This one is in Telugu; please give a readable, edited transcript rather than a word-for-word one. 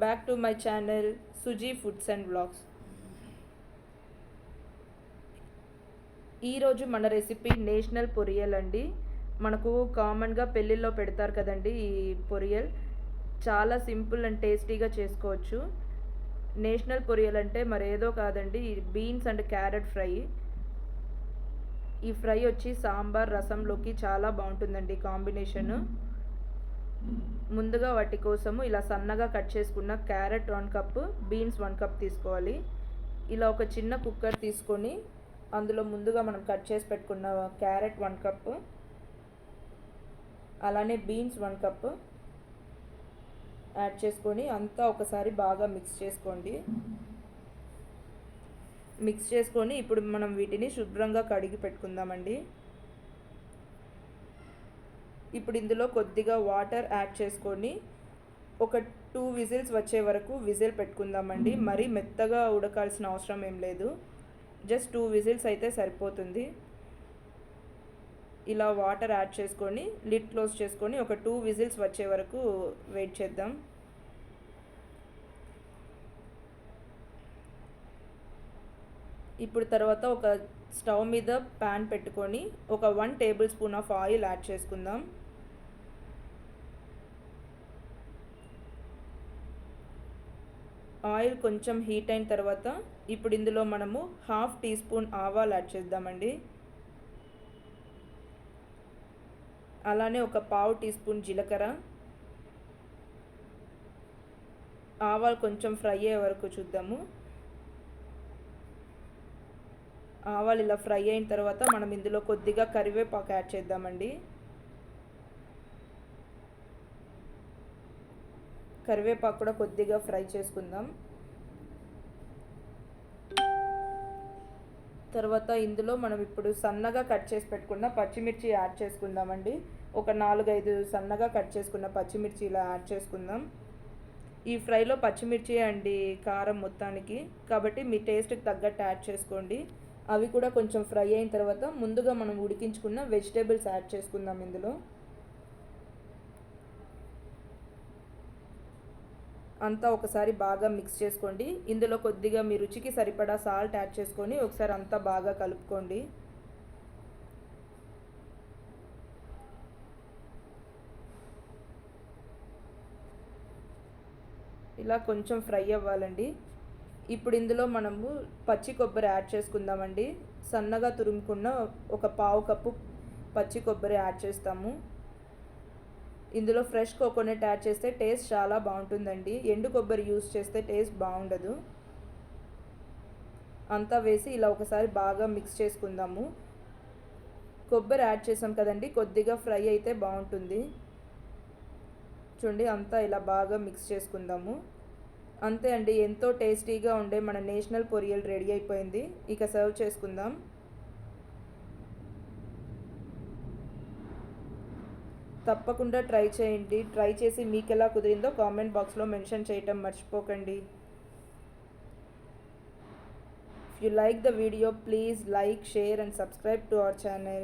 Back to my channel Suji foods and vlogs. ఈరోజు మన రెసిపీ నేషనల్ పొరియల్ అండి. మనకు కామన్గా పెళ్ళిళ్ళలో పెడతారు కదండి. ఈ పొరియల్ చాలా సింపుల్ అండ్ టేస్టీగా చేసుకోవచ్చు. నేషనల్ పొరియల్ అంటే మరేదో కాదండి, బీన్స్ అండ్ క్యారెట్ ఫ్రై. ఈ ఫ్రై వచ్చి సాంబార్ రసంలోకి చాలా బాగుంటుందండి కాంబినేషను. ముందుగా వాటి కోసము ఇలా సన్నగా కట్ చేసుకున్న క్యారెట్ 1 కప్, బీన్స్ 1 కప్ తీసుకోవాలి. ఇలా ఒక చిన్న కుక్కర్ తీసుకొని అందులో ముందుగా మనం కట్ చేసి పెట్టుకున్న క్యారెట్ 1 కప్, అలానే బీన్స్ 1 కప్ యాడ్ చేసుకొని అంతా ఒకసారి బాగా మిక్స్ చేసుకోండి. మిక్స్ చేసుకొని ఇప్పుడు మనం వీటిని శుభ్రంగా కడిగి పెట్టుకుందామండి. ఇప్పుడు ఇందులో కొద్దిగా వాటర్ యాడ్ చేసుకొని ఒక 2 విజిల్స్ వచ్చే వరకు విజిల్ పెట్టుకుందామండి. మరీ మెత్తగా ఉడకాల్సిన అవసరం ఏం లేదు, జస్ట్ 2 విజిల్స్ అయితే సరిపోతుంది. ఇలా వాటర్ యాడ్ చేసుకొని లిడ్ క్లోజ్ చేసుకొని ఒక 2 విజిల్స్ వచ్చే వరకు వెయిట్ చేద్దాం. ఇప్పుడు తర్వాత ఒక స్టవ్ మీద ప్యాన్ పెట్టుకొని ఒక 1 table spoon of oil add చేసుకుందాం. ఆయిల్ కొంచెం హీట్ అయిన తర్వాత ఇప్పుడు ఇందులో మనము 1/2 టీ స్పూన్ ఆవాలు యాడ్ చేద్దామండి. అలానే ఒక 1/4 టీ స్పూన్ జీలకర్ర. ఆవాలు కొంచెం ఫ్రై అయ్యే వరకు చూద్దాము. ఆవాలు ఇలా ఫ్రై అయిన తర్వాత మనం ఇందులో కొద్దిగా కరివేపాకు యాడ్ చేద్దామండి. కరివేపాకు కూడా కొద్దిగా ఫ్రై చేసుకుందాం. తర్వాత ఇందులో మనం ఇప్పుడు సన్నగా కట్ చేసి పెట్టుకున్న పచ్చిమిర్చి యాడ్ చేసుకుందామండి. ఒక 4-5 సన్నగా కట్ చేసుకున్న పచ్చిమిర్చి ఇలా యాడ్ చేసుకుందాం. ఈ ఫ్రైలో పచ్చిమిర్చి అండి కారం మొత్తానికి, కాబట్టి మీ టేస్ట్కి తగ్గట్టు యాడ్ చేసుకోండి. అవి కూడా కొంచెం ఫ్రై అయిన తర్వాత ముందుగా మనం ఉడికించుకున్న వెజిటేబుల్స్ యాడ్ చేసుకుందాం. ఇందులో అంతా ఒకసారి బాగా మిక్స్ చేసుకోండి. ఇందులో కొద్దిగా మీ రుచికి సరిపడా సాల్ట్ యాడ్ చేసుకొని ఒకసారి అంతా బాగా కలుపుకోండి. ఇలా కొంచెం ఫ్రై అవ్వాలండి. ఇప్పుడు ఇందులో మనము పచ్చి కొబ్బరి యాడ్ చేసుకుందామండి. సన్నగా తురుముకున్న ఒక 1/2 కప్పు పచ్చి కొబ్బరి యాడ్ చేస్తాము. ఇందులో ఫ్రెష్ కోకోనట్ యాడ్ చేస్తే టేస్ట్ చాలా బాగుంటుందండి. ఎండు కొబ్బరి యూస్ చేస్తే టేస్ట్ బాగుండదు. అంతా వేసి ఇలా ఒకసారి బాగా మిక్స్ చేసుకుందాము. కొబ్బరి యాడ్ చేసాం కదండి, కొద్దిగా ఫ్రై అయితే బాగుంటుంది. చూడండి, అంతా ఇలా బాగా మిక్స్ చేసుకుందాము. అంతే అండి, ఎంతో టేస్టీగా ఉండే మన నేషనల్ పొరియల్ రెడీ అయిపోయింది. ఇక సర్వ్ చేసుకుందాం. తప్పకుండా ట్రై చేయండి. ట్రై చేసి మీకు ఎలా కుదిరిందో కామెంట్ బాక్స్లో మెన్షన్ చేయటం మర్చిపోకండి. If you like the video, please like, share and subscribe to our channel.